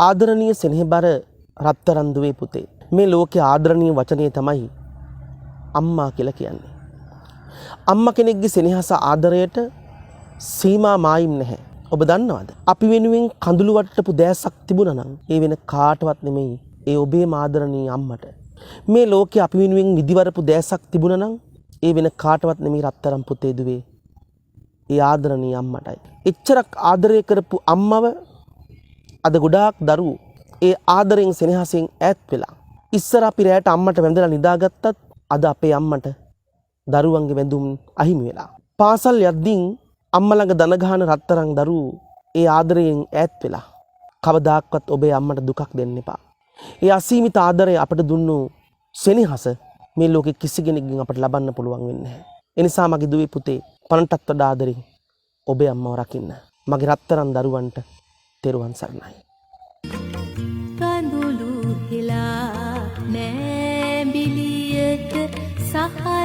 ආදරණීය සෙනෙහබර රත්තරන් දුවේ පුතේ. මේ ලෝකයේ ආදරණීය වචනය තමයි අම්මා කියලා කියන්නේ. අම්මා කෙනෙක්ගේ සෙනෙහස ආදරයට සීමා මායිම් නැහැ. ඔබ දන්නවද? අපි වෙනුවෙන් කඳුළු වට්ටපු දෑසක් තිබුණා නම් ඒ වෙන කාටවත් නෙමෙයි. ඒ ඔබේ ආදරණීය අම්මට. මේ ලෝකයේ අපි වෙනුවෙන් නිදිවරපු දෑසක් තිබුණා නම් ඒ වෙන කාටවත් නෙමෙයි රත්තරන් පුතේ දුවේ. ඒ ආදරණීය අම්මටයි. එච්චරක් ආදරය කරපු අම්මව අද ගොඩාක් දරුවෝ ඒ ආදරෙන් සෙනෙහසෙන් ඈත් වෙලා ඉස්සර අපි රැයට අම්මට වැඳලා නිදාගත්තත් අද අපේ අම්මට දරුවන්ගේ වැඳුම් අහිමි වෙලා. පාසල් යද්දී අම්මා ළඟ දන ගහන රත්තරන් දරුවෝ ඒ ආදරයෙන් ඈත් වෙලා කවදාක්වත් ඔබේ අම්මට දුකක් දෙන්න එපා. ඒ අසීමිත ආදරය අපට දුන්නු සෙනෙහස මේ ලෝකෙ කිසි කෙනෙක්ගෙන් අපට ලබන්න පුළුවන් වෙන්නේ නැහැ. ඒ නිසා මගේ දුවේ පුතේ පණටත් වඩා ආදරෙන් ඔබේ අම්මව රකින්න. මගේ රත්තරන් දරුවන්ට තෙරුවන් සරණයි. කඳුළු හිලා නෑඹිලියට සහ